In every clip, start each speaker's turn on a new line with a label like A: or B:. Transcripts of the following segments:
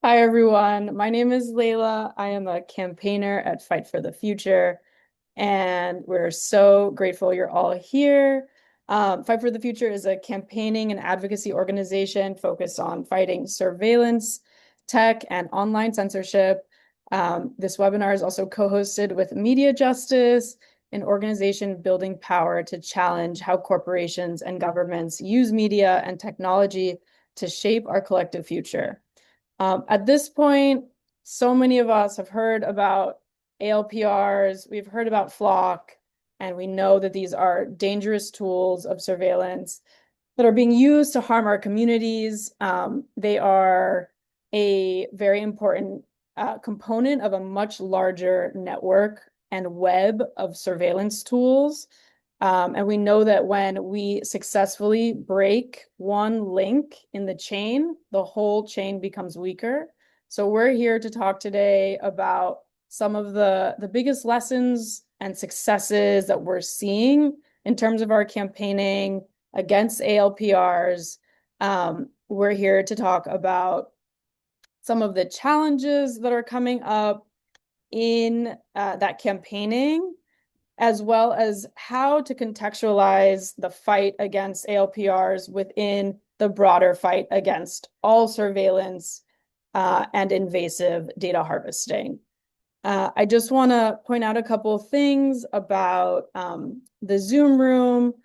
A: Hi, everyone. My name is Layla. I am a campaigner at Fight for the Future, and we're so grateful you're all here. Fight for the Future is a campaigning and advocacy organization focused on fighting surveillance, tech, and online censorship. This webinar is also co-hosted with Media Justice, an organization building power to challenge how corporations and governments use media and technology to shape our collective future. At this point, so many of us have heard about ALPRs, we've heard about flock, and we know that these are dangerous tools of surveillance that are being used to harm our communities. They are a very important component of a much larger network and web of surveillance tools. And we know that when we successfully break one link in the chain, the whole chain becomes weaker. So we're here to talk today about some of the biggest lessons and successes that we're seeing in terms of our campaigning against ALPRs. We're here to talk about some of the challenges that are coming up in that campaigning, as well as how to contextualize the fight against ALPRs within the broader fight against all surveillance and invasive data harvesting. I just want to point out a couple of things about the Zoom room.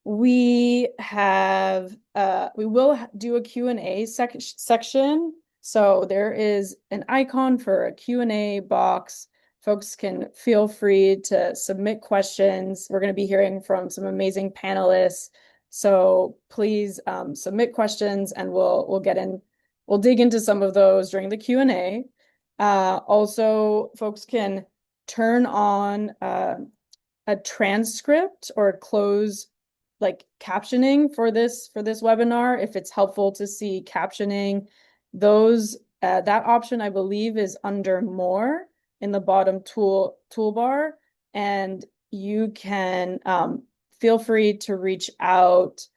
A: We will do a Q&A section. So there is an icon for a Q&A box. Folks can feel free to submit questions. We're going to be hearing from some amazing panelists. So please submit questions and we'll dig into some of those during the Q&A. Also, folks can turn on a transcript or close like captioning for this webinar if it's helpful to see captioning. Those that option I believe is under more in the bottom toolbar, and you can feel free to reach out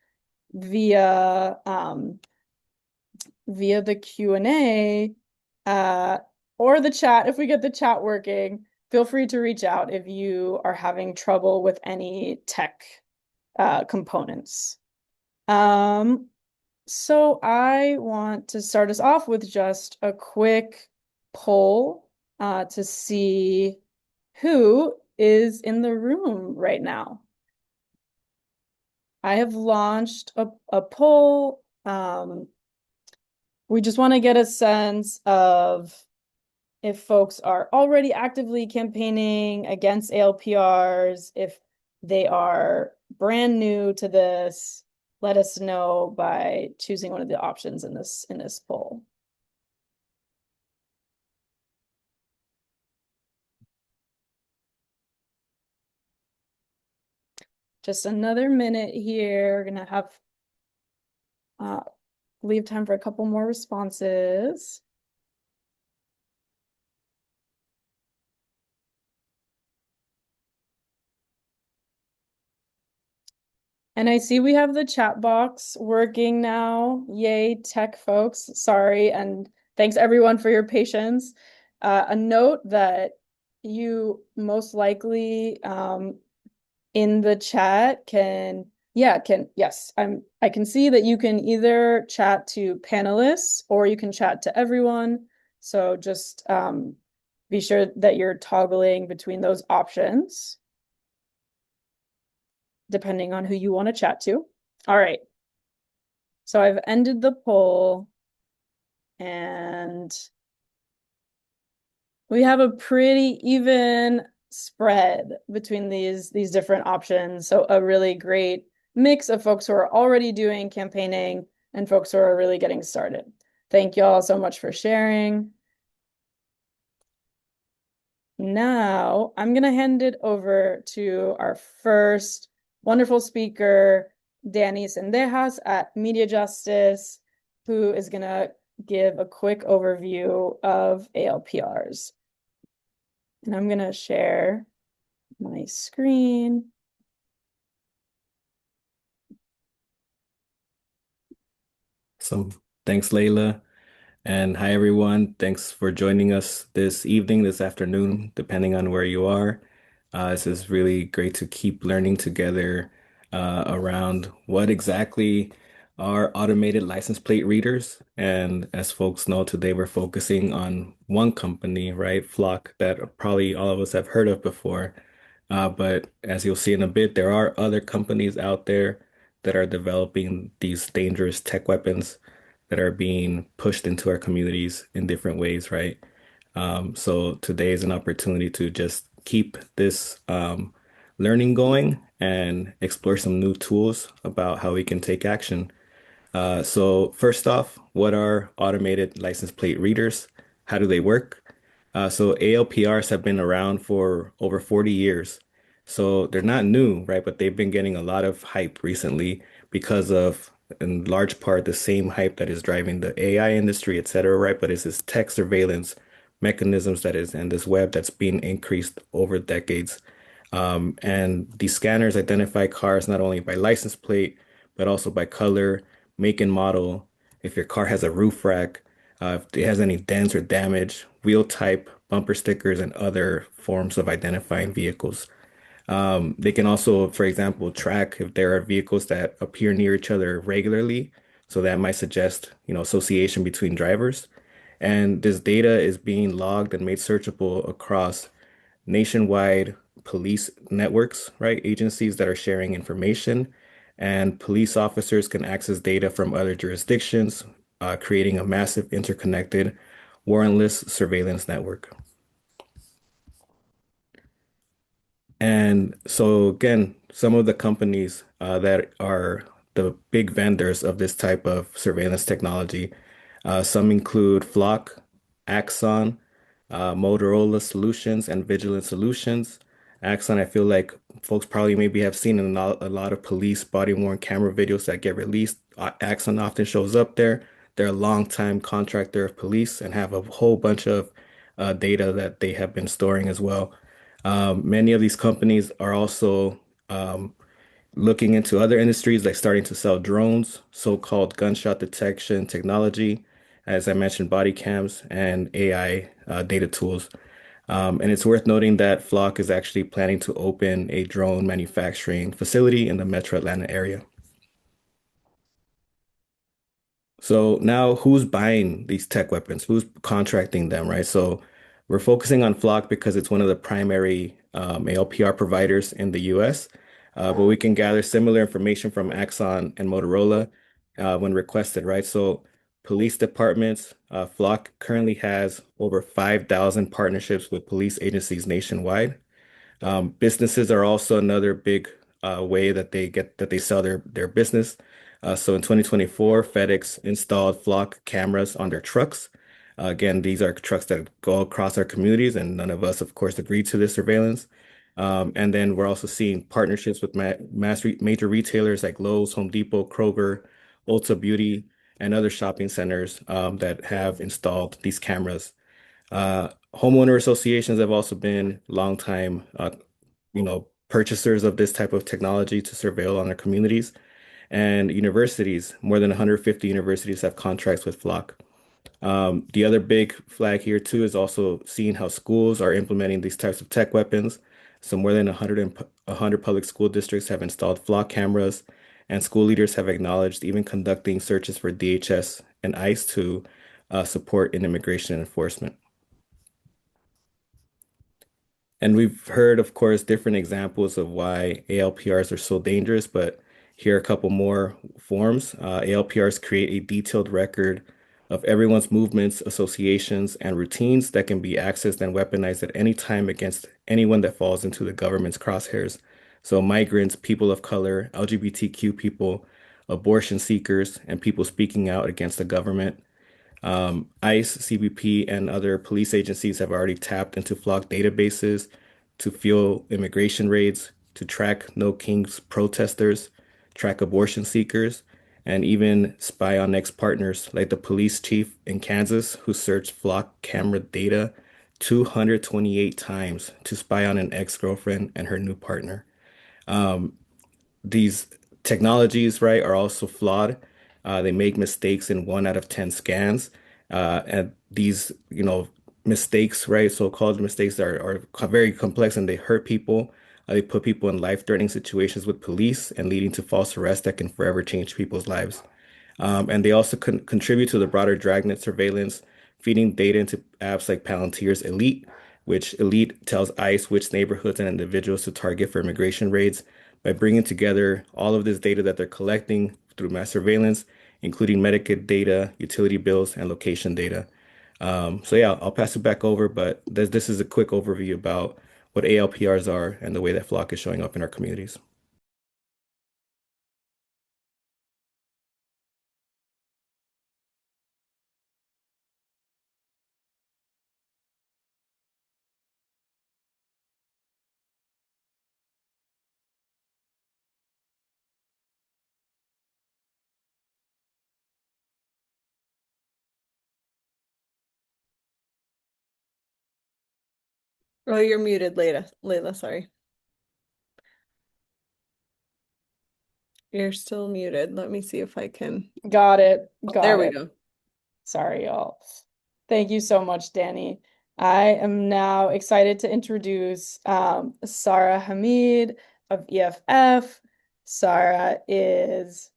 A: via the Q&A or the chat. If we get the chat working, feel free to reach out if you are having trouble with any tech components. So I want to start us off with just a quick poll to see who is in the room right now. I have launched a poll. We just want to get a sense of if folks are already actively campaigning against ALPRs, if they are brand new to this. Let us know by choosing one of the options in this poll. Just another minute here. We're gonna have leave time for a couple more responses. And I see we have the chat box working now. Yay, tech folks. Sorry, and thanks everyone for your patience. A note that you most likely in the chat I can see that you can either chat to panelists or you can chat to everyone. So just be sure that you're toggling between those options, depending on who you want to chat to. All right. So I've ended the poll and we have a pretty even spread between these different options. So a really great mix of folks who are already doing campaigning and folks who are really getting started. Thank you all so much for sharing. Now I'm going to hand it over to our first wonderful speaker, Danny Sendejas at Media Justice, who is going to give a quick overview of ALPRs. And I'm going to share my screen.
B: So thanks, Layla. And hi, everyone. Thanks for joining us this evening, this afternoon, depending on where you are. This is really great to keep learning together around what exactly are automated license plate readers. And as folks know, today we're focusing on one company, right? Flock, that probably all of us have heard of before. But as you'll see in a bit, there are other companies out there that are developing these dangerous tech weapons that are being pushed into our communities in different ways, right? So today is an opportunity to just keep this learning going and explore some new tools about how we can take action. So first off, what are automated license plate readers? How do they work? So ALPRs have been around for over 40 years. So they're not new, right? But they've been getting a lot of hype recently because of, in large part, the same hype that is driving the AI industry, et cetera, right? But it's this tech surveillance mechanisms that is, and this web that's being increased over decades. And these scanners identify cars not only by license plate, but also by color, make and model, if your car has a roof rack, if it has any dents or damage, wheel type, bumper stickers, and other forms of identifying vehicles. They can also, for example, track if there are vehicles that appear near each other regularly. So that might suggest, association between drivers. And this data is being logged and made searchable across nationwide police networks, right? Agencies that are sharing information, and police officers can access data from other jurisdictions, creating a massive interconnected warrantless surveillance network. And so, again, some of the companies that are the big vendors of this type of surveillance technology, some include Flock, Axon, Motorola Solutions, and Vigilant Solutions. Axon, I feel like folks probably maybe have seen in a lot of police body-worn camera videos that get released. Axon often shows up there. They're a longtime contractor of police and have a whole bunch of data that they have been storing as well. Many of these companies are also looking into other industries, like starting to sell drones, so-called gunshot detection technology, as I mentioned, body cams and AI data tools. And it's worth noting that Flock is actually planning to open a drone manufacturing facility in the Metro Atlanta area. So now who's buying these tech weapons? Who's contracting them, right? So we're focusing on Flock because it's one of the primary ALPR providers in the US. But we can gather similar information from Axon and Motorola when requested, right? So police departments, Flock currently has over 5,000 partnerships with police agencies nationwide. Businesses are also another big way that they sell their business. So in 2024, FedEx installed Flock cameras on their trucks. Again, these are trucks that go across our communities, and none of us, of course, agreed to this surveillance. And then we're also seeing partnerships with major retailers like Lowe's, Home Depot, Kroger, Ulta Beauty, and other shopping centers that have installed these cameras. Homeowner associations have also been longtime, purchasers of this type of technology to surveil on their communities. And universities, more than 150 universities have contracts with Flock. The other big flag here too is also seeing how schools are implementing these types of tech weapons. So more than 100 public school districts have installed Flock cameras, and school leaders have acknowledged even conducting searches for DHS and ICE to support in immigration enforcement. And we've heard, of course, different examples of why ALPRs are so dangerous, but here are a couple more forms. ALPRs create a detailed record of everyone's movements, associations, and routines that can be accessed and weaponized at any time against anyone that falls into the government's crosshairs. So migrants, people of color, LGBTQ people, abortion seekers, and people speaking out against the government. ICE, CBP, and other police agencies have already tapped into flock databases to fuel immigration raids, to track No Kings protesters, track abortion seekers, and even spy on ex-partners like the police chief in Kansas who searched flock camera data 228 times to spy on an ex-girlfriend and her new partner. These technologies, right, are also flawed. They make mistakes in 1 out of 10 scans. And these, mistakes, right? So-called mistakes are very complex and they hurt people. They put people in life-threatening situations with police and leading to false arrests that can forever change people's lives. And they also contribute to the broader dragnet surveillance, feeding data into apps like Palantir's Elite, which Elite tells ICE which neighborhoods and individuals to target for immigration raids. By bringing together all of this data that they're collecting through mass surveillance, including Medicaid data, utility bills, and location data. So yeah, I'll pass it back over, but this is a quick overview about what ALPRs are and the way that Flock is showing up in our communities.
C: Oh, you're muted, Layla, sorry. You're still muted. Let me see if I can.
A: Got it.
C: Oh, there
A: Got
C: we
A: it.
C: go.
A: Sorry, y'all. Thank you so much, Danny. I am now excited to introduce Sarah Hamid of EFF. Sarah is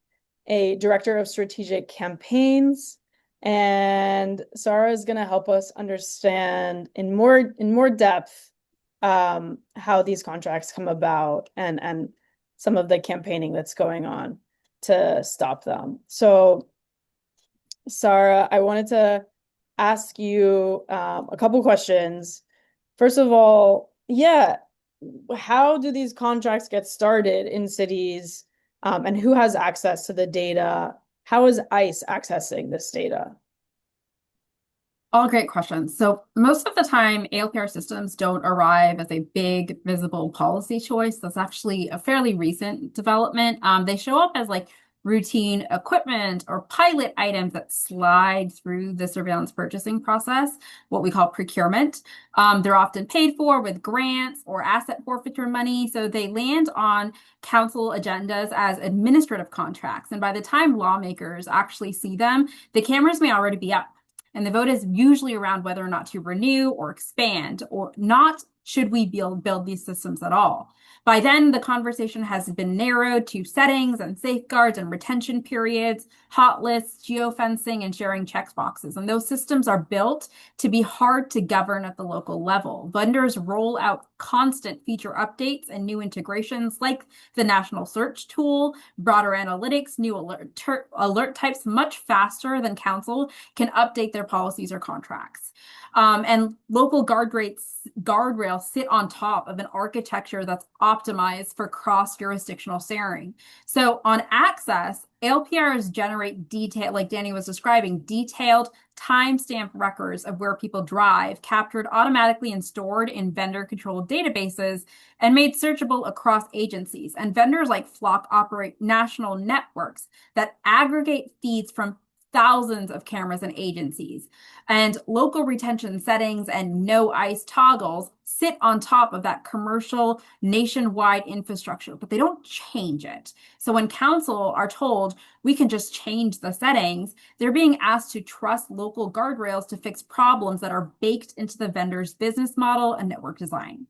A: a director of strategic campaigns, and Sarah is going to help us understand in more depth how these contracts come about and some of the campaigning that's going on to stop them. So Sarah, I wanted to ask you a couple questions. First of all, yeah, how do these contracts get started in cities, and who has access to the data? How is ICE accessing this data?
D: All great questions. So most of the time, ALPR systems don't arrive as a big visible policy choice. That's actually a fairly recent development. They show up as like routine equipment or pilot items that slide through the surveillance purchasing process, what we call procurement. They're often paid for with grants or asset forfeiture money. So they land on council agendas as administrative contracts. And by the time lawmakers actually see them, the cameras may already be up. And the vote is usually around whether or not to renew or expand, or not should we build these systems at all. By then, the conversation has been narrowed to settings and safeguards and retention periods, hot lists, geofencing, and sharing checkboxes. And those systems are built to be hard to govern at the local level. Vendors roll out constant feature updates and new integrations like the national search tool, broader analytics, new alert types much faster than council can update their policies or contracts. And local guardrails sit on top of an architecture that's optimized for cross-jurisdictional sharing. So on access, ALPRs generate detail, like Danny was describing, detailed timestamp records of where people drive, captured automatically and stored in vendor-controlled databases, and made searchable across agencies. And vendors like Flock operate national networks that aggregate feeds from thousands of cameras and agencies. And local retention settings and no ICE toggles sit on top of that commercial nationwide infrastructure, but they don't change it. So when council are told we can just change the settings, they're being asked to trust local guardrails to fix problems that are baked into the vendor's business model and network design.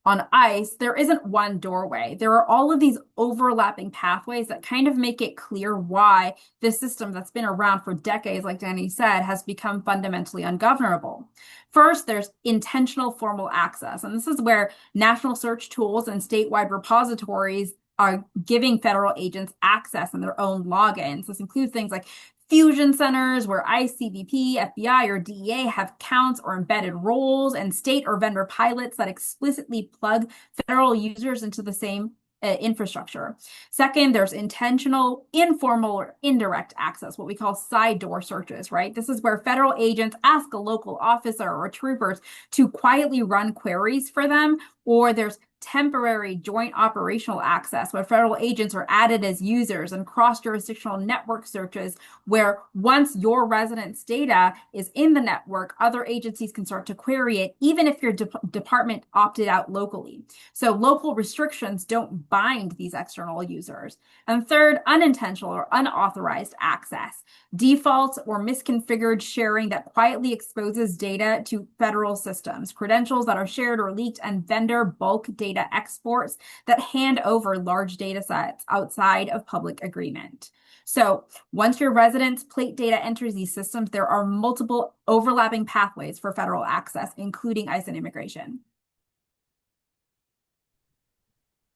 D: On ICE, there isn't one doorway. There are all of these overlapping pathways that kind of make it clear why this system that's been around for decades, like Danny said, has become fundamentally ungovernable. First, there's intentional formal access. And this is where national search tools and statewide repositories are giving federal agents access in their own logins. This includes things like fusion centers where ICVP, FBI, or DEA have counts or embedded roles, and state or vendor pilots that explicitly plug federal users into the same infrastructure. Second, there's intentional, informal, or indirect access, what we call side door searches, right? This is where federal agents ask a local officer or troopers to quietly run queries for them, or there's temporary joint operational access where federal agents are added as users, and cross-jurisdictional network searches where once your residence data is in the network, other agencies can start to query it, even if your department opted out locally. So local restrictions don't bind these external users. And third, unintentional or unauthorized access. default or misconfigured sharing that quietly exposes data to federal systems, credentials that are shared or leaked, and vendor bulk data exports that hand over large data sets outside of public agreement. So once your residence plate data enters these systems, there are multiple overlapping pathways for federal access, including ICE and immigration.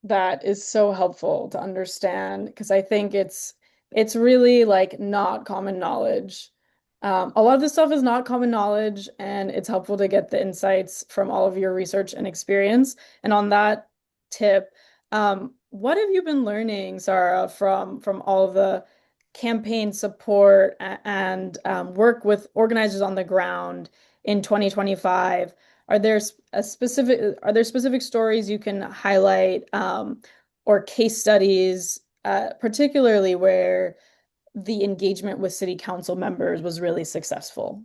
A: That is so helpful to understand because I think it's really like not common knowledge. A lot of this stuff is not common knowledge, and it's helpful to get the insights from all of your research and experience. And on that tip, what have you been learning, Sarah, from all of the campaign support and work with organizers on the ground in 2025? Are there specific stories you can highlight or case studies, particularly where the engagement with city council members was really successful?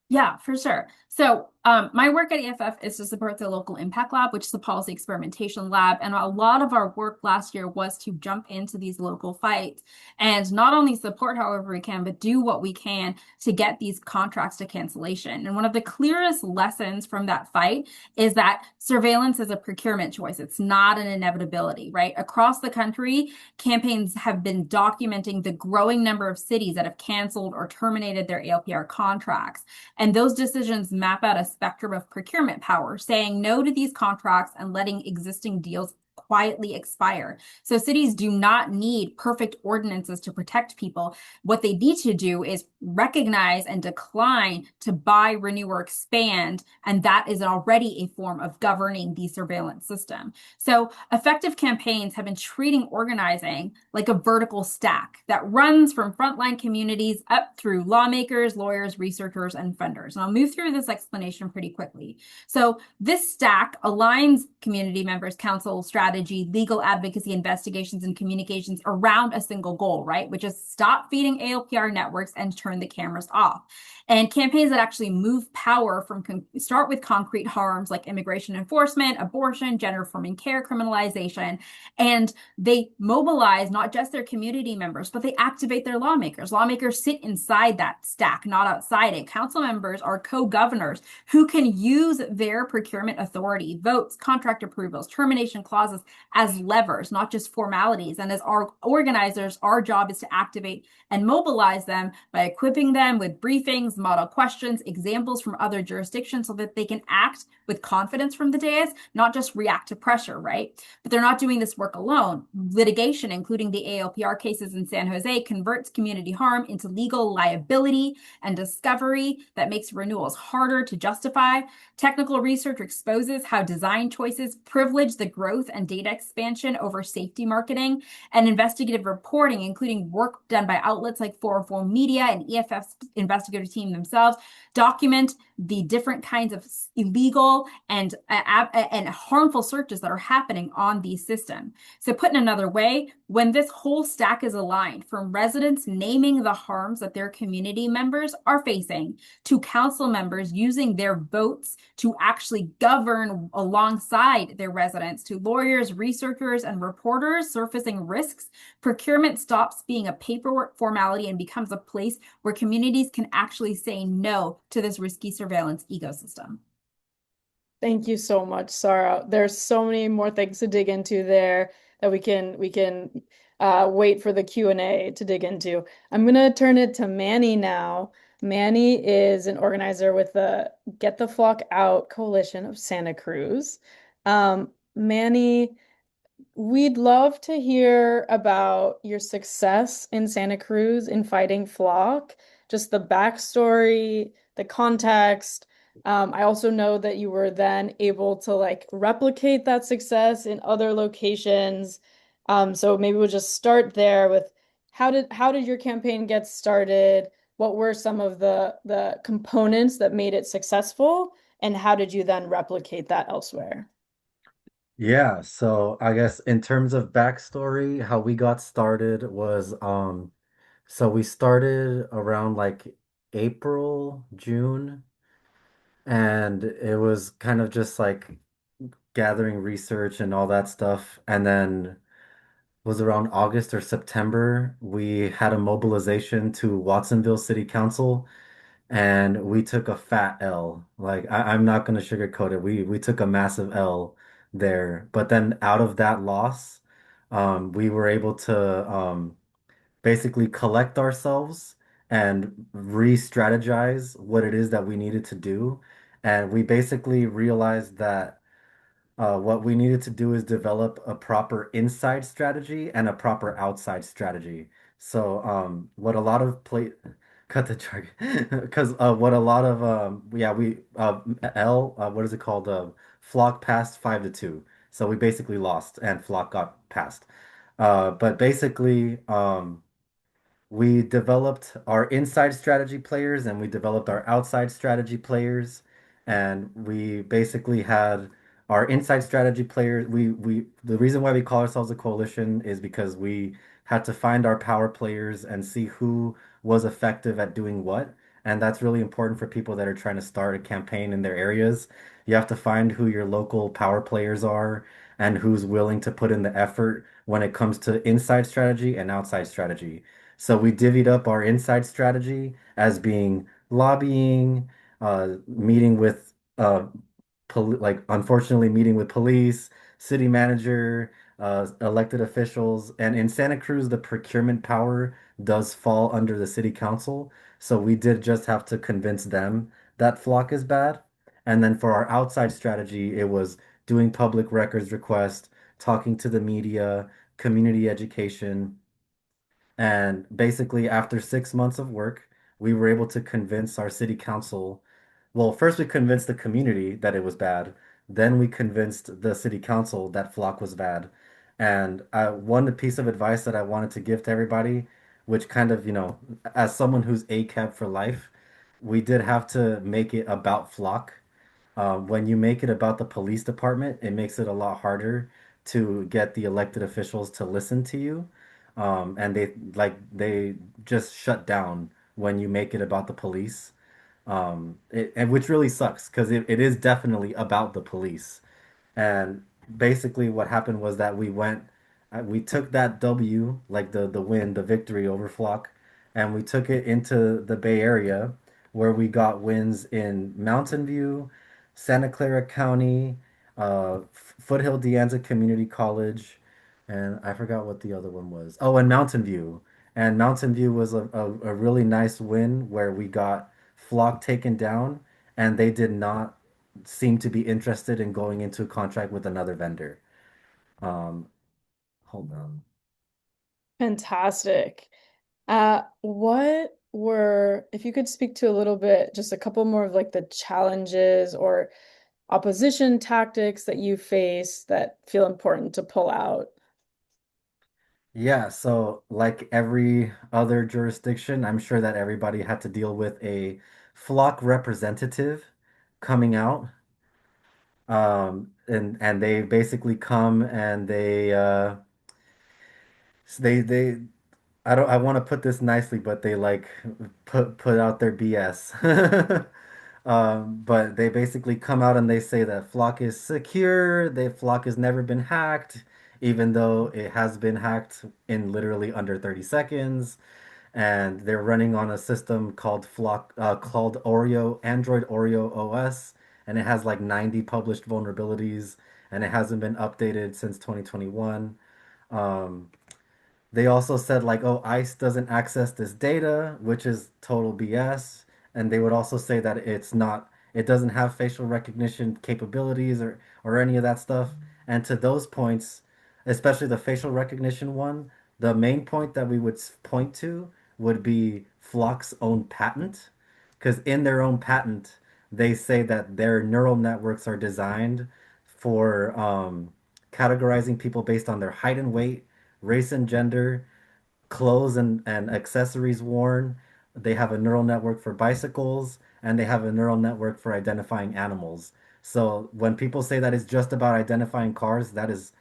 D: Yeah, for sure. So my work at EFF is to support the local impact lab, which is a policy experimentation lab. And a lot of our work last year was to jump into these local fights and not only support however we can, but do what we can to get these contracts to cancellation. And one of the clearest lessons from that fight is that surveillance is a procurement choice. It's not an inevitability, right? Across the country, campaigns have been documenting the growing number of cities that have canceled or terminated their ALPR contracts. And those decisions map out a spectrum of procurement power, saying no to these contracts and letting existing deals quietly expire. So cities do not need perfect ordinances to protect people. What they need to do is recognize and decline to buy, renew, or expand. And that is already a form of governing the surveillance system. So effective campaigns have been treating organizing like a vertical stack that runs from frontline communities up through lawmakers, lawyers, researchers, and funders. And I'll move through this explanation pretty quickly. So this stack aligns community members, council strategy, legal advocacy, investigations, and communications around a single goal, right? Which is stop feeding ALPR networks and turn the cameras off. And campaigns that actually move power from start with concrete harms like immigration enforcement, abortion, gender affirming care, criminalization, and they mobilize not just their community members, but they activate their lawmakers. Lawmakers sit inside that stack, not outside it. Council members are co-governors who can use their procurement authority, votes, contract approvals, termination clauses as levers, not just formalities. And as our organizers, our job is to activate and mobilize them by equipping them with briefings, model questions, examples from other jurisdictions so that they can act with confidence from the dais, not just react to pressure, right? But they're not doing this work alone. Litigation, including the ALPR cases in San Jose, converts community harm into legal liability and discovery that makes renewals harder to justify. Technical research exposes how design choices privilege the growth and data expansion over safety marketing, and investigative reporting, including work done by outlets like 404 Media and EFF's investigative team themselves, document the different kinds of illegal and harmful searches that are happening on these systems. So put in another way, when this whole stack is aligned, from residents naming the harms that their community members are facing to council members using their votes to actually govern alongside their residents, to lawyers, researchers, and reporters surfacing risks, procurement stops being a paperwork formality and becomes a place where communities can actually say no to this risky surveillance ecosystem.
A: Thank you so much, Sarah. There's so many more things to dig into there that we can wait for the Q&A to dig into. I'm gonna turn it to Manny now. Manny is an organizer with the Get the Flock Out Coalition of Santa Cruz. Manny, we'd love to hear about your success in Santa Cruz in fighting flock, just the backstory, the context. I also know that you were then able to like replicate that success in other locations. So maybe we'll just start there with how did your campaign get started? What were some of the components that made it successful, and how did you then replicate that elsewhere?
E: Yeah, so I guess in terms of backstory, how we got started was so we started around like April, June, and it was kind of just like gathering research and all that stuff. And then was around August or September. We had a mobilization to Watsonville City Council, and we took a fat L. Like I'm not gonna sugarcoat it. We took a massive L there. But then out of that loss, we were able to basically collect ourselves and re-strategize what it is that we needed to do. And we basically realized that what we needed to do is develop a proper inside strategy and a proper outside strategy. So, what a lot of play cut the jargon because what a lot of yeah we L what is it called Flock passed 5-2. So we basically lost and Flock got passed. But basically we developed our inside strategy players and we developed our outside strategy players. And we basically had our inside strategy players. The reason why we call ourselves a coalition is because we had to find our power players and see who was effective at doing what. And that's really important for people that are trying to start a campaign in their areas. You have to find who your local power players are and who's willing to put in the effort when it comes to inside strategy and outside strategy. So we divvied up our inside strategy as being lobbying, meeting with like unfortunately meeting with police, city manager, elected officials, and in Santa Cruz, the procurement power does fall under the city council. So we did just have to convince them that flock is bad. And then for our outside strategy, it was doing public records request, talking to the media, community education. And basically, after 6 months of work, we were able to convince our city council. Well, first we convinced the community that it was bad. Then we convinced the city council that flock was bad. And one piece of advice that I wanted to give to everybody, which kind of, as someone who's ACAB for life, we did have to make it about flock. When you make it about the police department, it makes it a lot harder to get the elected officials to listen to you. And they just shut down when you make it about the police. And which really sucks because it is definitely about the police. And basically, what happened was that we took that W, like the win, the victory over Flock, and we took it into the Bay Area, where we got wins in Mountain View, Santa Clara County, Foothill De Anza Community College, and I forgot what the other one was. Oh, and Mountain View. And Mountain View was a really nice win where we got Flock taken down, and they did not seem to be interested in going into a contract with another vendor. Um, hold on.
A: Fantastic. If you could speak to a little bit, just a couple more of like the challenges or opposition tactics that you face that feel important to pull out?
E: Yeah, so like every other jurisdiction, I'm sure that everybody had to deal with a flock representative coming out. And they basically come and they I want to put this nicely, but they like put out their BS. But they basically come out and they say that Flock is secure, Flock has never been hacked, even though it has been hacked in literally under 30 seconds. And they're running on a system called Oreo, Android Oreo OS, and it has like 90 published vulnerabilities, and it hasn't been updated since 2021. Um, they also said like, oh, ICE doesn't access this data, which is total BS. And they would also say that it doesn't have facial recognition capabilities or any of that stuff. And to those points, especially the facial recognition one, the main point that we would point to would be Flock's own patent. Because in their own patent, they say that their neural networks are designed for categorizing people based on their height and weight, race and gender, clothes and accessories worn. They have a neural network for bicycles, and they have a neural network for identifying animals. So when people say that it's just about identifying cars, that is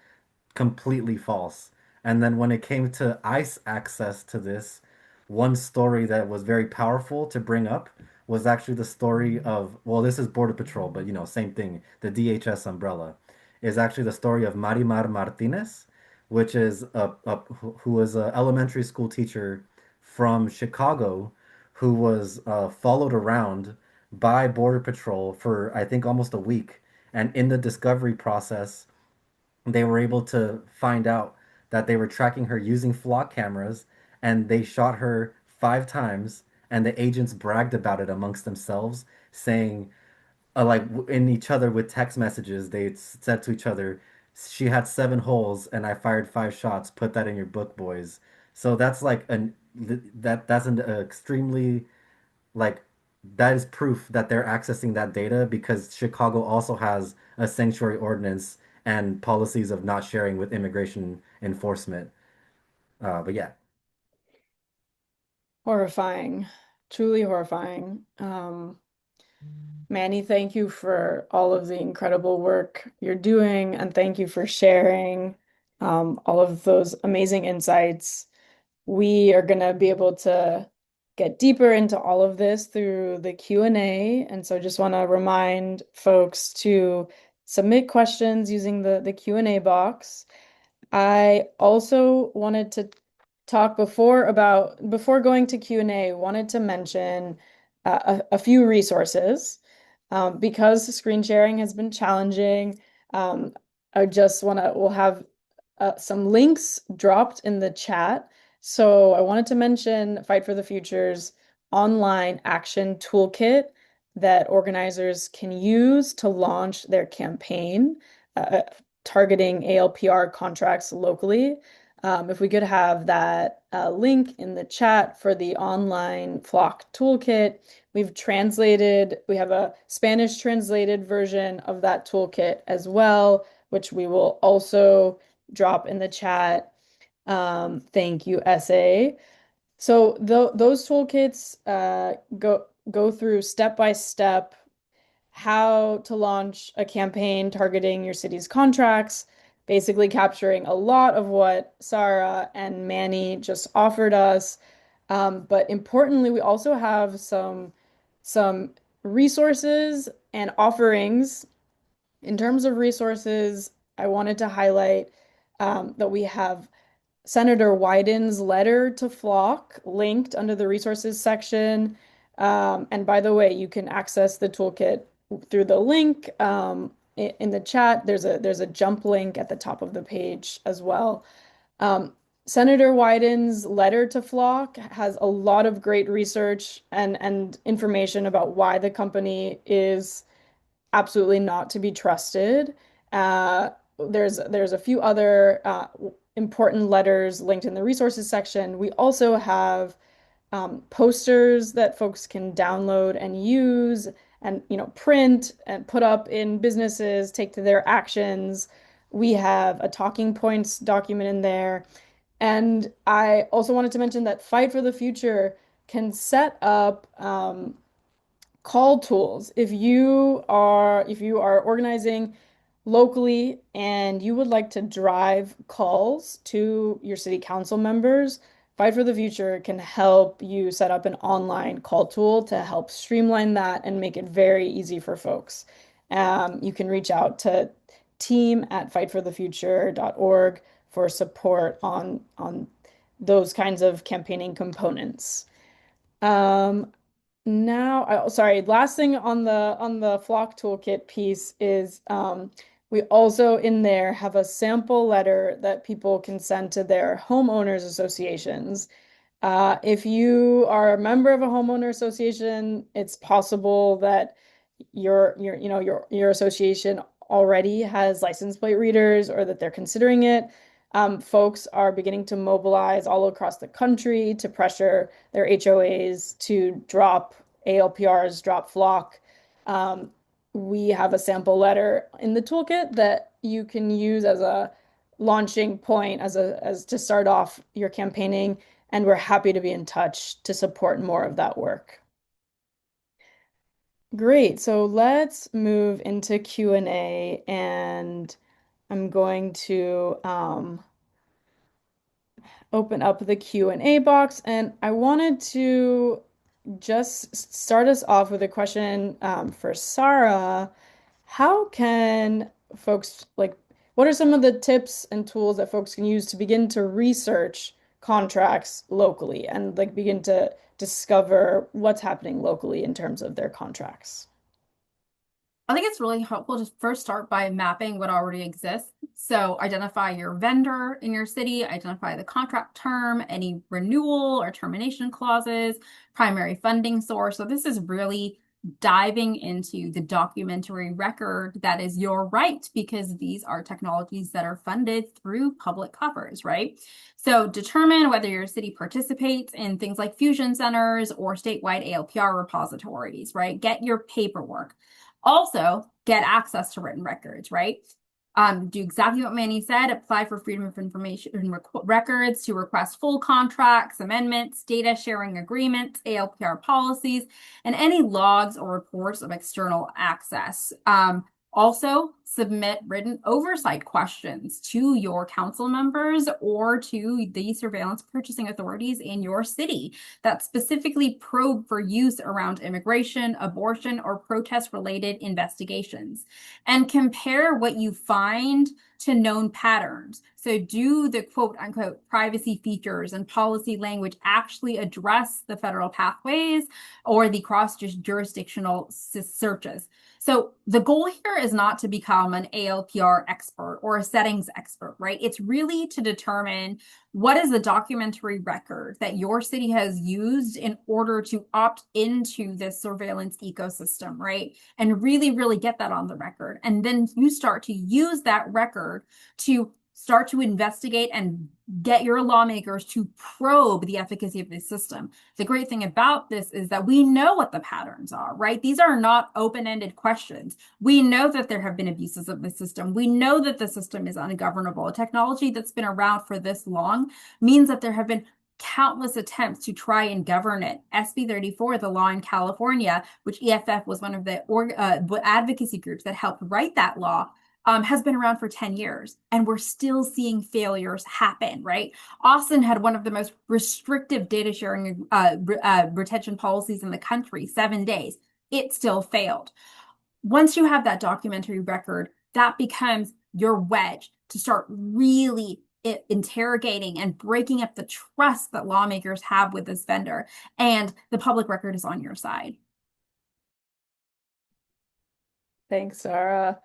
E: completely false. And then when it came to ICE access to this, one story that was very powerful to bring up was actually the story of, well, this is Border Patrol, but same thing. The DHS umbrella is actually the story of Marimar Martinez. which is who was an elementary school teacher from Chicago, who was followed around by Border Patrol for I think almost a week. And in the discovery process, they were able to find out that they were tracking her using flock cameras, and they shot her 5 times. And the agents bragged about it amongst themselves, saying, in each other with text messages, they said to each other, "She had 7 holes, and I fired 5 shots. Put that in your book, boys." So that's like that's an extremely like that is proof that they're accessing that data because Chicago also has a sanctuary ordinance and policies of not sharing with immigration enforcement. But yeah.
A: Horrifying, truly horrifying. Manny, thank you for all of the incredible work you're doing, and thank you for sharing all of those amazing insights. We are going to be able to get deeper into all of this through the Q&A, and so just want to remind folks to submit questions using the Q&A box. I also wanted to talk before going to Q&A, wanted to mention a few resources. Because screen sharing has been challenging, I just we'll have some links dropped in the chat. So I wanted to mention Fight for the Future's online action toolkit that organizers can use to launch their campaign, targeting ALPR contracts locally. If we could have that link in the chat for the online flock toolkit. We have a Spanish translated version of that toolkit as well, which we will also drop in the chat. Thank you, SA. So those toolkits go through step by step how to launch a campaign targeting your city's contracts, basically capturing a lot of what Sarah and Manny just offered us. But importantly, we also have some resources and offerings. In terms of resources, I wanted to highlight that we have Senator Wyden's letter to Flock linked under the resources section. And by the way, you can access the toolkit through the link in the chat. There's a jump link at the top of the page as well. Um, Senator Wyden's letter to Flock has a lot of great research and information about why the company is absolutely not to be trusted. Uh, there's a few other important letters linked in the resources section. We also have posters that folks can download and use and print and put up in businesses, take to their actions. We have a talking points document in there. And I also wanted to mention that Fight for the Future can set up call tools. If you are organizing locally and you would like to drive calls to your city council members, Fight for the Future can help you set up an online call tool to help streamline that and make it very easy for folks. You can reach out to team@fightforthefuture.org for support on those kinds of campaigning components. Um, Sorry, last thing on the Flock Toolkit piece is we also in there have a sample letter that people can send to their homeowners associations. If you are a member of a homeowner association, it's possible that your association already has license plate readers or that they're considering it. Folks are beginning to mobilize all across the country to pressure their HOAs to drop ALPRs, drop flock. Um, we have a sample letter in the toolkit that you can use as a launching point as to start off your campaigning, and we're happy to be in touch to support more of that work. Great. So let's move into Q&A, and I'm going to open up the Q&A box, and I wanted to just start us off with a question for Sarah. How can folks what are some of the tips and tools that folks can use to begin to research contracts locally and like begin to discover what's happening locally in terms of their contracts?
D: I think it's really helpful to first start by mapping what already exists. So identify your vendor in your city, identify the contract term, any renewal or termination clauses, primary funding source. So this is really diving into the documentary record that is your right, because these are technologies that are funded through public coffers, right? So determine whether your city participates in things like fusion centers or statewide ALPR repositories, right? Get your paperwork. Also, get access to written records, right? Do exactly what Manny said, apply for Freedom of Information records to request full contracts, amendments, data sharing agreements, ALPR policies, and any logs or reports of external access. Also, submit written oversight questions to your council members or to the surveillance purchasing authorities in your city that specifically probe for use around immigration, abortion, or protest-related investigations. And compare what you find to known patterns. So do the quote unquote privacy features and policy language actually address the federal pathways or the cross-jurisdictional searches? So the goal here is not to become an ALPR expert or a settings expert, right? It's really to determine what is the documentary record that your city has used in order to opt into this surveillance ecosystem, right? And really, really get that on the record. And then you start to use that record to start to investigate and get your lawmakers to probe the efficacy of the system. The great thing about this is that we know what the patterns are, right? These are not open-ended questions. We know that there have been abuses of the system. We know that the system is ungovernable. A technology that's been around for this long means that there have been countless attempts to try and govern it. SB 34, the law in California, which EFF was one of the advocacy groups that helped write that law, has been around for 10 years, and we're still seeing failures happen, right? Austin had one of the most restrictive data sharing retention policies in the country, 7 days. It still failed. Once you have that documentary record, that becomes your wedge to start really interrogating and breaking up the trust that lawmakers have with this vendor, and the public record is on your side.
A: Thanks, Sarah.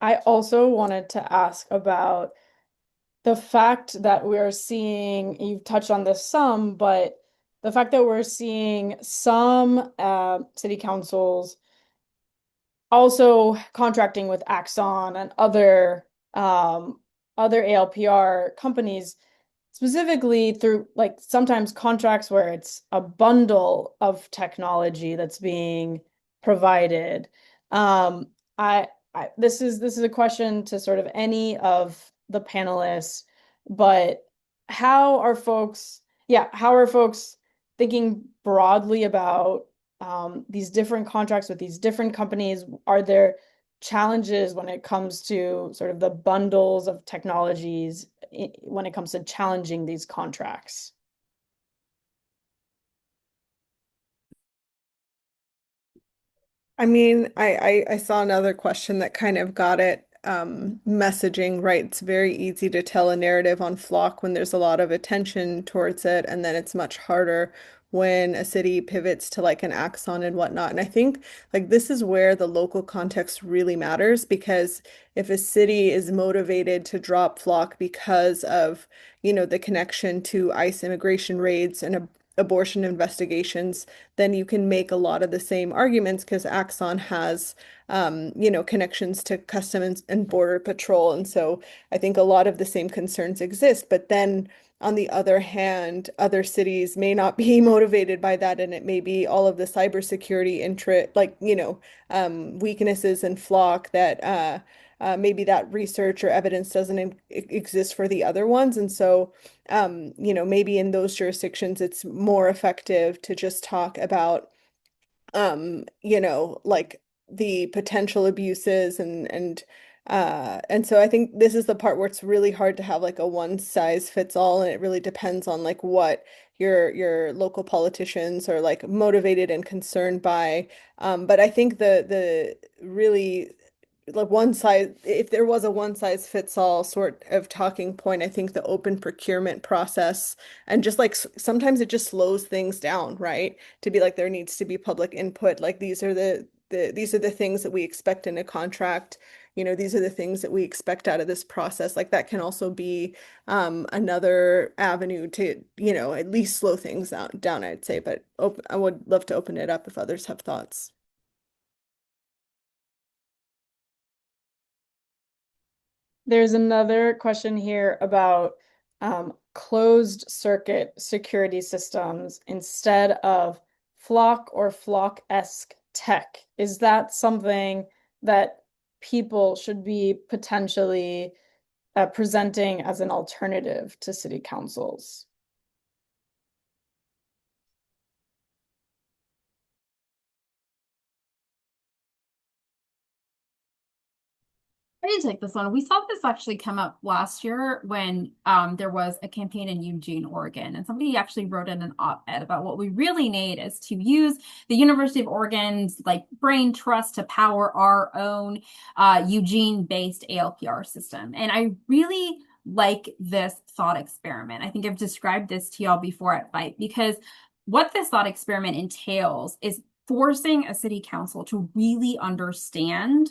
A: I also wanted to ask about the fact that we're seeing, you've touched on this some, but the fact that we're seeing some city councils also contracting with Axon and other ALPR companies, specifically through like sometimes contracts where it's a bundle of technology that's being provided. Um, this is a question to sort of any of the panelists, but how are folks thinking broadly about these different contracts with these different companies? Are there challenges when it comes to sort of the bundles of technologies when it comes to challenging these contracts?
C: I mean, I saw another question that kind of got it messaging right. It's very easy to tell a narrative on Flock when there's a lot of attention towards it, and then it's much harder when a city pivots to like an Axon and whatnot. And I think like this is where the local context really matters, because if a city is motivated to drop Flock because of, the connection to ICE immigration raids and abortion investigations, then you can make a lot of the same arguments because Axon has, connections to Customs and Border Patrol. And so I think a lot of the same concerns exist. But then on the other hand, other cities may not be motivated by that. And it may be all of the cybersecurity weaknesses in Flock that maybe that research or evidence doesn't exist for the other ones. And so maybe in those jurisdictions, it's more effective to just talk about, like the potential abuses and so I think this is the part where it's really hard to have like a one size fits all, and it really depends on like what your local politicians are like motivated and concerned by. But I think the really like one size, if there was a one size fits all sort of talking point, I think the open procurement process and just like sometimes it just slows things down, right? To be like there needs to be public input. Like these are these are the things that we expect in a contract. These are the things that we expect out of this process. Like that can also be another avenue to, at least slow things down, I'd say. But I would love to open it up if others have thoughts.
A: There's another question here about closed circuit security systems instead of flock or flock-esque tech. Is that something that people should be potentially presenting as an alternative to city councils?
D: I need to take this one. We saw this actually come up last year when there was a campaign in Eugene, Oregon, and somebody actually wrote in an op-ed about what we really need is to use the University of Oregon's like brain trust to power our own Eugene-based ALPR system. And I really like this thought experiment. I think I've described this to y'all before at Fight because what this thought experiment entails is forcing a city council to really understand,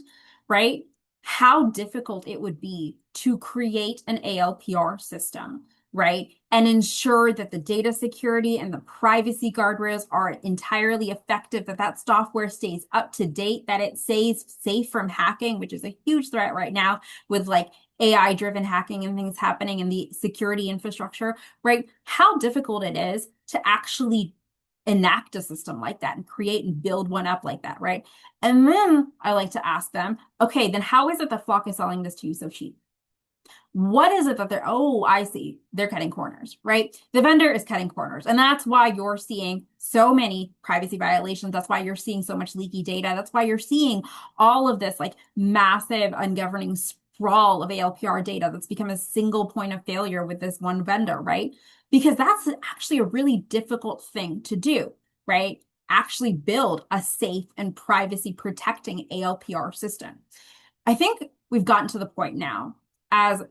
D: right, how difficult it would be to create an ALPR system, right? And ensure that the data security and the privacy guardrails are entirely effective, that that software stays up to date, that it stays safe from hacking, which is a huge threat right now with like AI-driven hacking and things happening in the security infrastructure, right? How difficult it is to actually enact a system like that and create and build one up like that, right? And then I like to ask them, okay, then how is it that Flock is selling this to you so cheap? What is it that they're, oh, I see, they're cutting corners, right? The vendor is cutting corners. And that's why you're seeing so many privacy violations. That's why you're seeing so much leaky data. That's why you're seeing all of this like massive ungoverning sprawl of ALPR data that's become a single point of failure with this one vendor, right? Because that's actually a really difficult thing to do, right? Actually build a safe and privacy protecting ALPR system. I think we've gotten to the point now as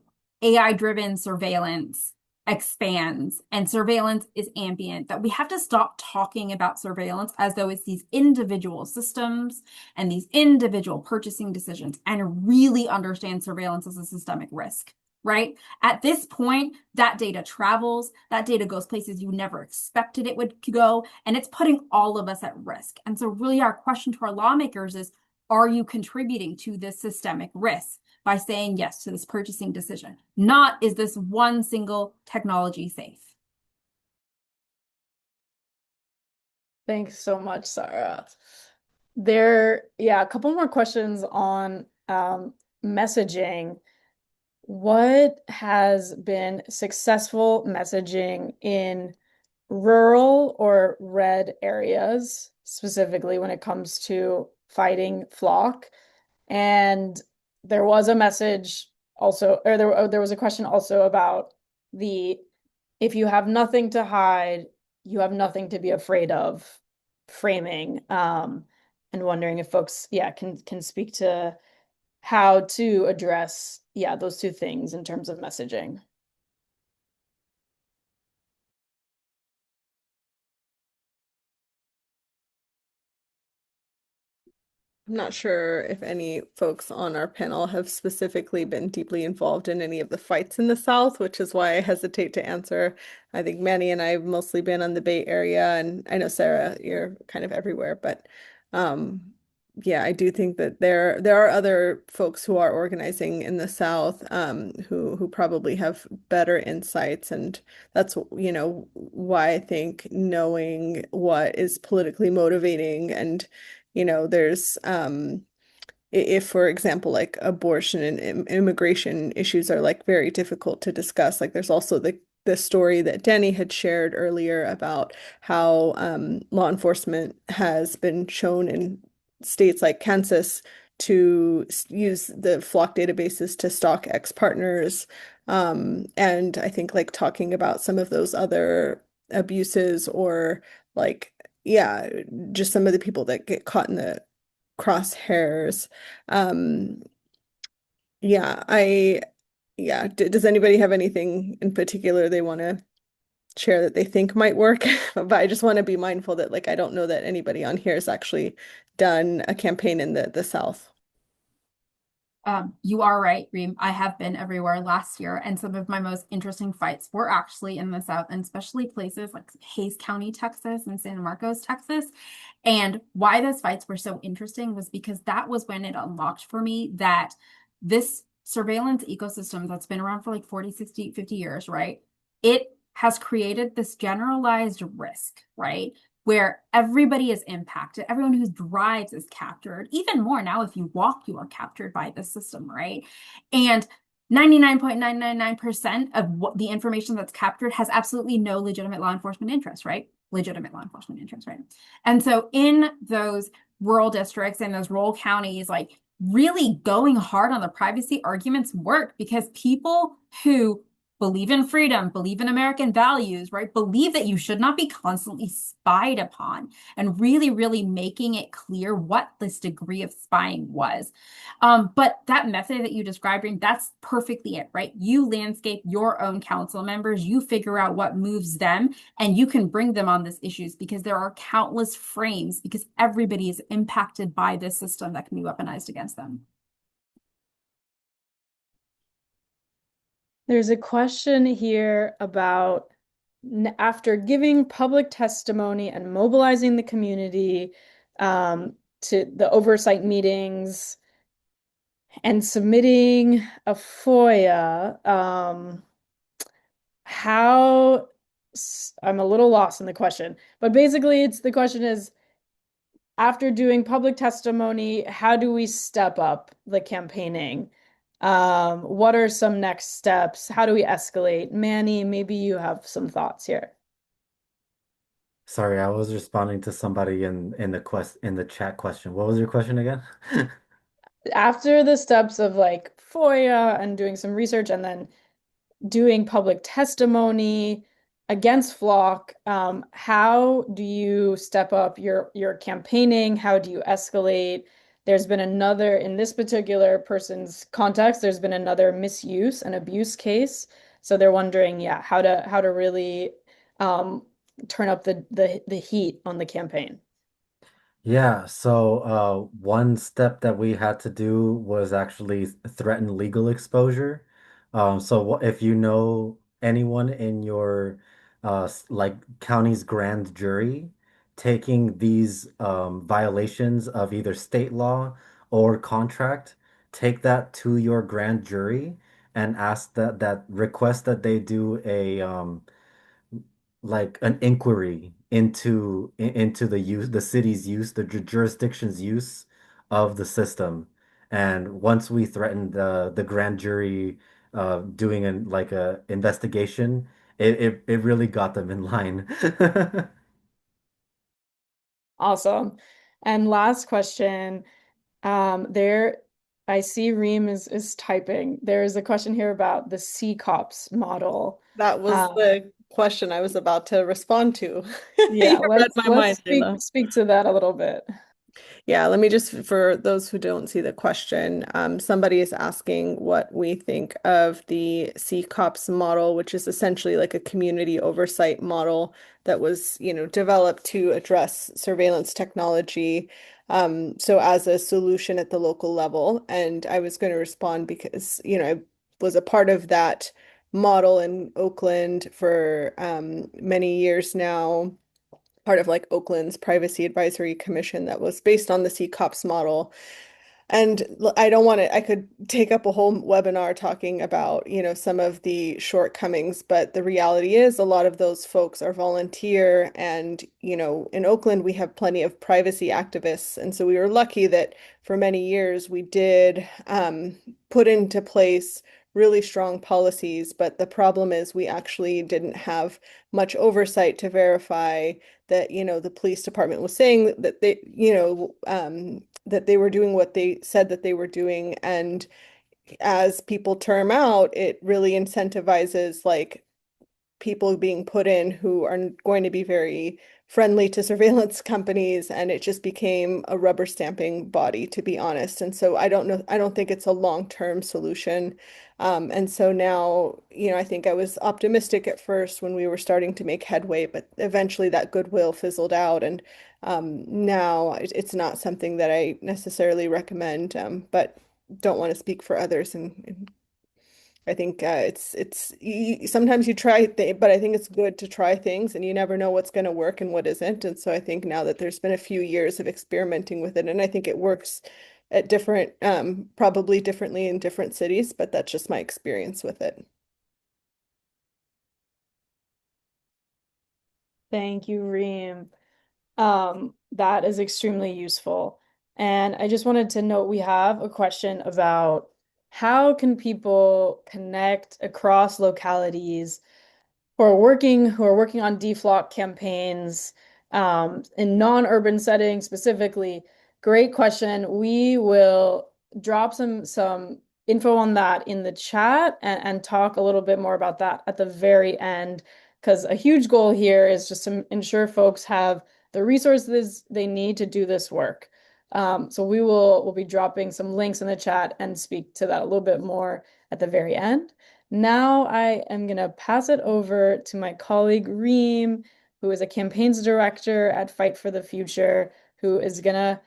D: AI-driven surveillance expands and surveillance is ambient, that we have to stop talking about surveillance as though it's these individual systems and these individual purchasing decisions and really understand surveillance as a systemic risk, right? At this point, that data travels, that data goes places you never expected it would go, and it's putting all of us at risk. And so really our question to our lawmakers is, are you contributing to this systemic risk by saying yes to this purchasing decision? Not, is this one single technology safe?
A: Thanks so much, Sarah. Yeah, a couple more questions on messaging. What has been successful messaging in rural or red areas, specifically when it comes to fighting flock? And there was a message also, or there was a question also about the if you have nothing to hide, you have nothing to be afraid of framing. And wondering if folks, yeah, can speak to how to address, yeah, those two things in terms of messaging.
C: I'm not sure if any folks on our panel have specifically been deeply involved in any of the fights in the South, which is why I hesitate to answer. I think Manny and I have mostly been on the Bay Area, and I know Sarah, you're kind of everywhere, but yeah, I do think that there are other folks who are organizing in the South who probably have better insights, and that's why I think knowing what is politically motivating and there's if, for example, like abortion and immigration issues are like very difficult to discuss. Like there's also the story that Danny had shared earlier about how law enforcement has been shown in states like Kansas to use the flock databases to stalk ex-partners. And I think like talking about some of those other abuses or like, yeah, just some of the people that get caught in the crosshairs. Yeah, yeah. Does anybody have anything in particular they want to share that they think might work? But I just want to be mindful that like I don't know that anybody on here has actually done a campaign in the South.
D: You are right, Reem. I have been everywhere last year, and some of my most interesting fights were actually in the South, and especially places like Hayes County, Texas, and San Marcos, Texas. And why those fights were so interesting was because that was when it unlocked for me that this surveillance ecosystem that's been around for like 40, 60, 50 years, right? It has created this generalized risk, right? Where everybody is impacted. Everyone who drives is captured. Even more now, if you walk, you are captured by the system, right? And 99.999% of what the information that's captured has absolutely no legitimate law enforcement interest, right? Legitimate law enforcement interest, right? And so in those rural districts and those rural counties, like really going hard on the privacy arguments work because people who believe in freedom, believe in American values, right? Believe that you should not be constantly spied upon and really, really making it clear what this degree of spying was. But that method that you described, that's perfectly it, right? You landscape your own council members, you figure out what moves them, and you can bring them on these issues because there are countless frames because everybody is impacted by this system that can be weaponized against them.
A: There's a question here about after giving public testimony and mobilizing the community to the oversight meetings and submitting a FOIA, how I'm a little lost in the question, but basically it's the question is after doing public testimony, how do we step up the campaigning? What are some next steps? How do we escalate? Manny, maybe you have some thoughts here.
E: Sorry, I was responding to somebody in the chat question. What was your question again?
A: After the steps of like FOIA and doing some research and then doing public testimony against Flock, how do you step up your campaigning? How do you escalate? There's been another, in this particular person's context, there's been another misuse and abuse case. So they're wondering, yeah, how to really um, turn up the heat on the campaign.
E: Yeah, so one step that we had to do was actually threaten legal exposure. If you know anyone in your like county's grand jury taking these violations of either state law or contract, take that to your grand jury and ask that request that they do a like an inquiry into the city's use, the jurisdiction's use of the system. And once we threatened the grand jury doing an like a investigation, it really got them in line.
A: Awesome. And last question. There, I see Reem is typing. There is a question here about the C cops model.
C: That was
A: Um,
C: the question I was about to respond to. You
A: yeah,
C: read
A: let's
C: my
A: let's
C: mind,
A: speak
C: Layla.
A: speak to that a little bit.
C: Yeah, let me just, for those who don't see the question, somebody is asking what we think of the CCOPS model, which is essentially like a community oversight model that was, developed to address surveillance technology. So as a solution at the local level. And I was going to respond because, I was a part of that model in Oakland for many years now, part of like Oakland's Privacy Advisory Commission that was based on the CCOPS model. And I don't want to, I could take up a whole webinar talking about, some of the shortcomings, but the reality is a lot of those folks are volunteer. And, in Oakland, we have plenty of privacy activists. And so we were lucky that for many years we did put into place really strong policies. But the problem is we actually didn't have much oversight to verify that, the police department was saying that they, that they were doing what they said that they were doing. And as people term out, it really incentivizes like people being put in who are going to be very friendly to surveillance companies, and it just became a rubber stamping body, to be honest. And so I don't know, I don't think it's a long-term solution. And so now, I think I was optimistic at first when we were starting to make headway, but eventually that goodwill fizzled out. And now it's not something that I necessarily recommend, but don't want to speak for others. And I think sometimes you try th but I think it's good to try things, and you never know what's going to work and what isn't. And so I think now that there's been a few years of experimenting with it, and I think it works at different, probably differently in different cities, but that's just my experience with it.
A: Thank you, Reem. That is extremely useful. And I just wanted to note we have a question about how can people connect across localities who are working on deflock campaigns in non-urban settings specifically. Great question. We will drop some info on that in the chat and talk a little bit more about that at the very end, because a huge goal here is just to ensure folks have the resources they need to do this work. So we'll be dropping some links in the chat and speak to that a little bit more at the very end. Now I am going to pass it over to my colleague Reem, who is a campaigns director at Fight for the Future, who is going to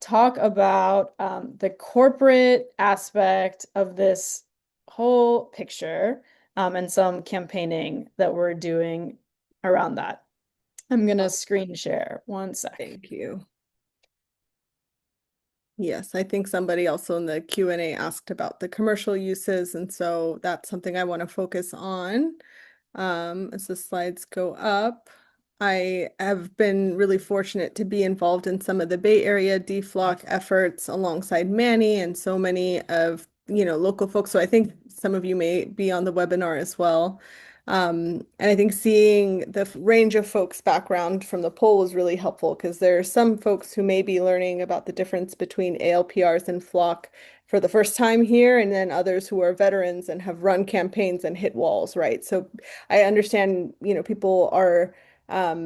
A: talk about the corporate aspect of this whole picture and some campaigning that we're doing around that. I'm going to screen share. One sec.
C: Thank you. Yes, I think somebody also in the Q&A asked about the commercial uses, and so that's something I want to focus on. As the slides go up, I have been really fortunate to be involved in some of the Bay Area DFLOC efforts alongside Manny and so many of, local folks. So I think some of you may be on the webinar as well. And I think seeing the range of folks' background from the poll was really helpful, because there are some folks who may be learning about the difference between ALPRs and FLOC for the first time here, and then others who are veterans and have run campaigns and hit walls, right? So I understand, people are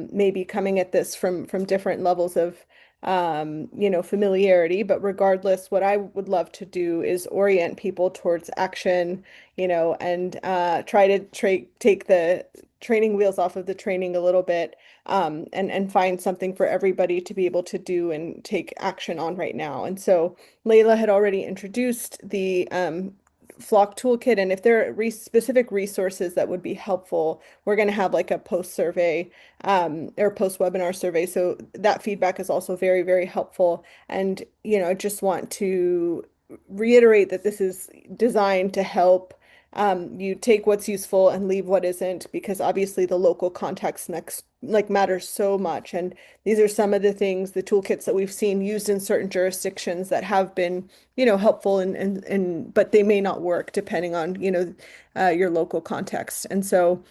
C: maybe coming at this from different levels of familiarity, but regardless, what I would love to do is orient people towards action, and try to take the training wheels off of the training a little bit, and find something for everybody to be able to do and take action on right now. And so Layla had already introduced the Flock Toolkit, and if there are specific resources that would be helpful, we're going to have like a post survey, or post webinar survey. So that feedback is also very, very helpful. And, I just want to reiterate that this is designed to help you take what's useful and leave what isn't, because obviously the local context next like matters so much. And these are some of the things, the toolkits that we've seen used in certain jurisdictions that have been, helpful, and but they may not work depending on, your local context. And so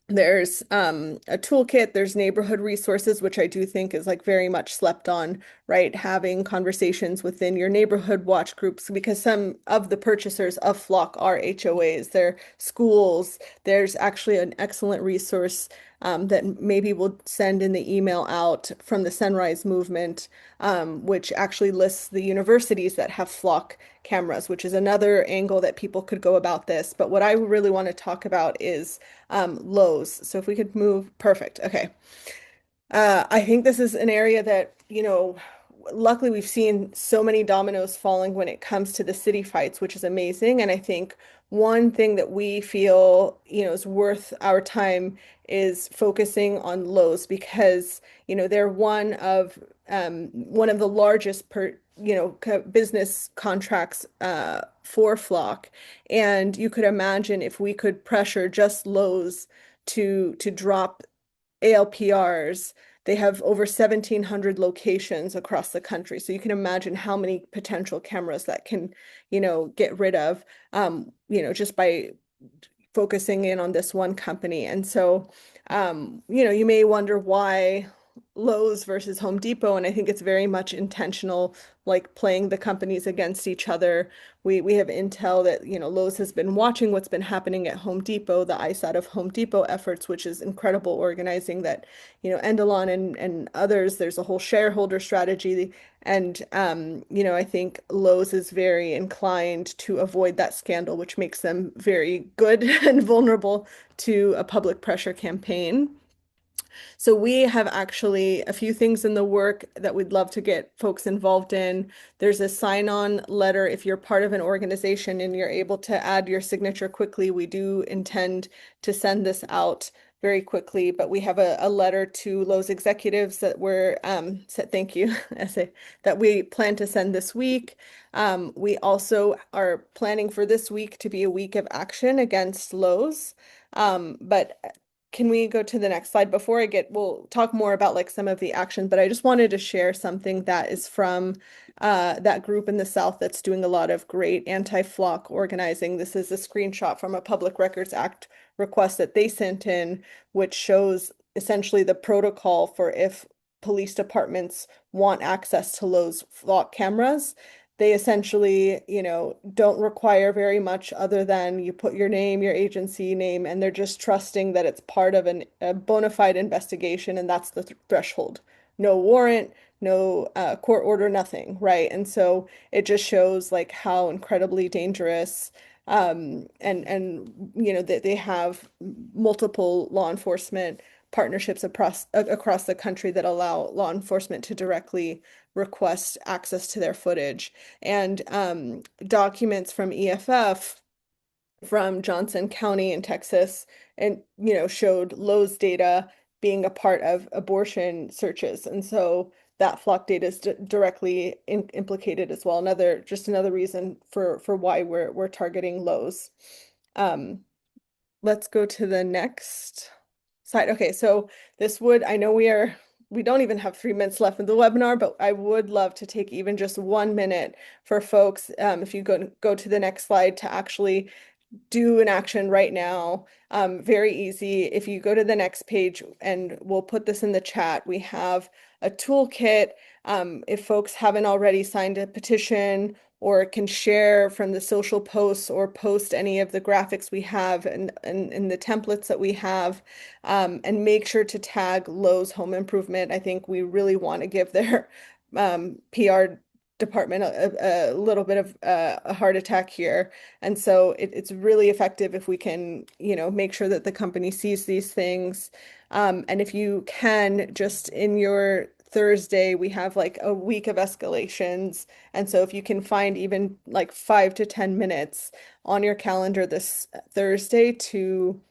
C: there's a toolkit, there's neighborhood resources, which I do think is like very much slept on, right? Having conversations within your neighborhood watch groups, because some of the purchasers of Flock are HOAs, they're schools. There's actually an excellent resource that maybe we'll send in the email out from the Sunrise Movement, which actually lists the universities that have Flock cameras, which is another angle that people could go about this. But what I really want to talk about is lows. So if we could move, perfect. Okay. I think this is an area that, luckily we've seen so many dominoes falling when it comes to the city fights, which is amazing. And I think one thing that we feel, is worth our time is focusing on lows, because, they're one of the largest business contracts for Flock. And you could imagine if we could pressure just Lowe's to drop ALPRs. They have over 1,700 locations across the country. So you can imagine how many potential cameras that can, get rid of, just by focusing in on this one company. And so, you may wonder why Lowe's versus Home Depot, and I think it's very much intentional, like playing the companies against each other. We have intel that, Lowe's has been watching what's been happening at Home Depot, the ISAT of Home Depot efforts, which is incredible organizing that, Endelon and others, there's a whole shareholder strategy. And I think Lowe's is very inclined to avoid that scandal, which makes them very good and vulnerable to a public pressure campaign. So we have actually a few things in the work that we'd love to get folks involved in. There's a sign-on letter if you're part of an organization and you're able to add your signature quickly. We do intend to send this out very quickly, but we have a letter to Lowe's executives that we're said thank you, essay that we plan to send this week. We also are planning for this week to be a week of action against Lowe's. But can we go to the next slide before we'll talk more about like some of the action, but I just wanted to share something that is from that group in the South that's doing a lot of great anti-flock organizing. This is a screenshot from a Public Records Act request that they sent in, which shows essentially the protocol for if police departments want access to Lowe's flock cameras. They essentially, don't require very much other than you put your name, your agency name, and they're just trusting that it's part of a bona fide investigation, and that's the threshold. No warrant, no court order, nothing, right? And so it just shows like how incredibly dangerous, and that they have multiple law enforcement partnerships across the country that allow law enforcement to directly request access to their footage. And documents from EFF from Johnson County in Texas and showed Lowe's data being a part of abortion searches. And so that flock data is directly implicated as well. Just another reason for why we're targeting Lowe's. Let's go to the next slide. Okay, so I know we don't even have 3 minutes left in the webinar, but I would love to take even just 1 minute for folks, if you go to the next slide, to actually do an action right now. Very easy. If you go to the next page, and we'll put this in the chat, we have a toolkit. If folks haven't already signed a petition or can share from the social posts or post any of the graphics we have and the templates that we have, and make sure to tag Lowe's Home Improvement. I think we really want to give their PR department a little bit of a heart attack here. And so it's really effective if we can, make sure that the company sees these things. And if you can, just in your Thursday, we have like a week of escalations. And so if you can find even like 5 to 10 minutes on your calendar this Thursday to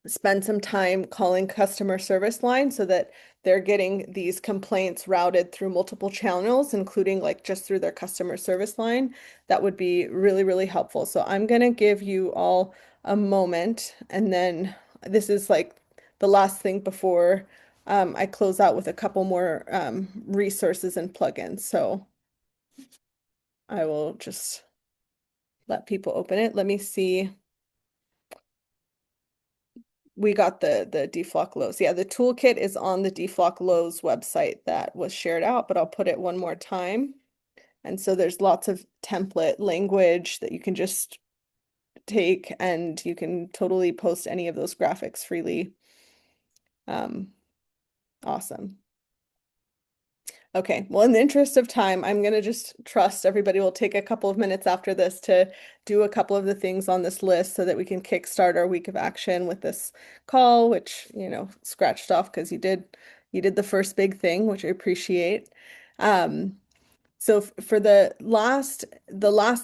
C: spend some time calling customer service line so that they're getting these complaints routed through multiple channels, including like just through their customer service line, that would be really, really helpful. So I'm going to give you all a moment, and then this is like the last thing before I close out with a couple more resources and plugins. So I will just let people open it. Let me see. We got the deflock Lowe's. Yeah, the toolkit is on the deflock Lowe's website that was shared out, but I'll put it one more time. And so there's lots of template language that you can just take, and you can totally post any of those graphics freely. Awesome. Okay, well, in the interest of time, I'm going to just trust everybody will take a couple of minutes after this to do a couple of the things on this list so that we can kickstart our week of action with this call, which, scratched off because you did the first big thing, which I appreciate. So for the last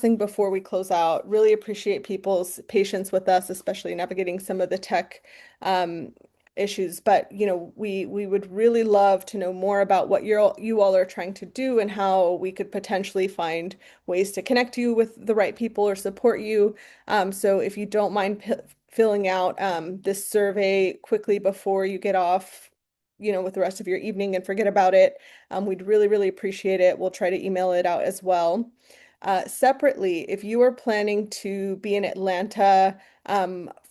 C: thing before we close out, really appreciate people's patience with us, especially navigating some of the tech issues. But we would really love to know more about what you all are trying to do and how we could potentially find ways to connect you with the right people or support you. So if you don't mind filling out this survey quickly before you get off, with the rest of your evening and forget about it, we'd really, really appreciate it. We'll try to email it out as well. Separately, if you are planning to be in Atlanta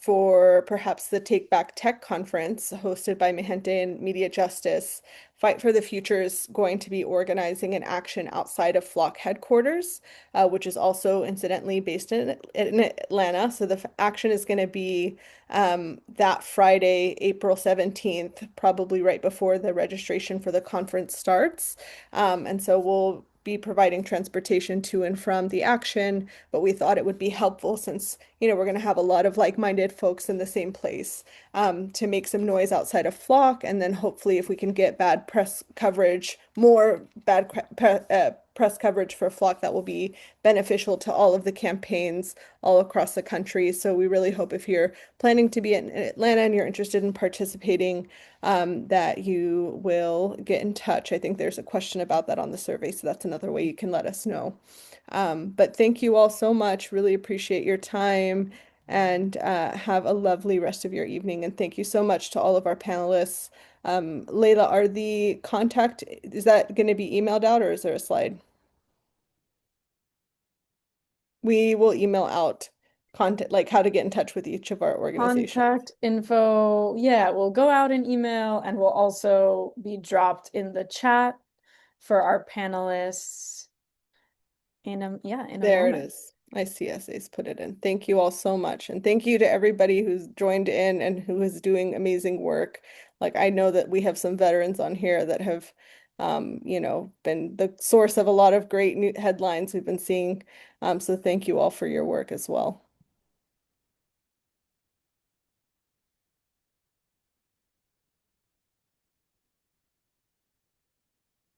C: for perhaps the Take Back Tech conference hosted by Mihente and Media Justice, Fight for the Future is going to be organizing an action outside of Flock headquarters, which is also incidentally based in Atlanta. So the action is going to be that Friday, April 17th, probably right before the registration for the conference starts. And so we'll be providing transportation to and from the action, but we thought it would be helpful since, we're going to have a lot of like-minded folks in the same place to make some noise outside of Flock. And then hopefully if we can get bad press coverage, more bad press coverage for Flock, that will be beneficial to all of the campaigns all across the country. So we really hope if you're planning to be in Atlanta and you're interested in participating, that you will get in touch. I think there's a question about that on the survey, so that's another way you can let us know. But thank you all so much. Really appreciate your time and have a lovely rest of your evening. And thank you so much to all of our panelists. Layla, is that going to be emailed out or is there a slide? We will email out content, like how to get in touch with each of our organizations.
A: Contact info, yeah, will go out in email and will also be dropped in the chat for our panelists in a
C: There it
A: moment.
C: is. I see essays put it in. Thank you all so much. And thank you to everybody who's joined in and who is doing amazing work. Like I know that we have some veterans on here that have, been the source of a lot of great new headlines we've been seeing. So thank you all for your work as well.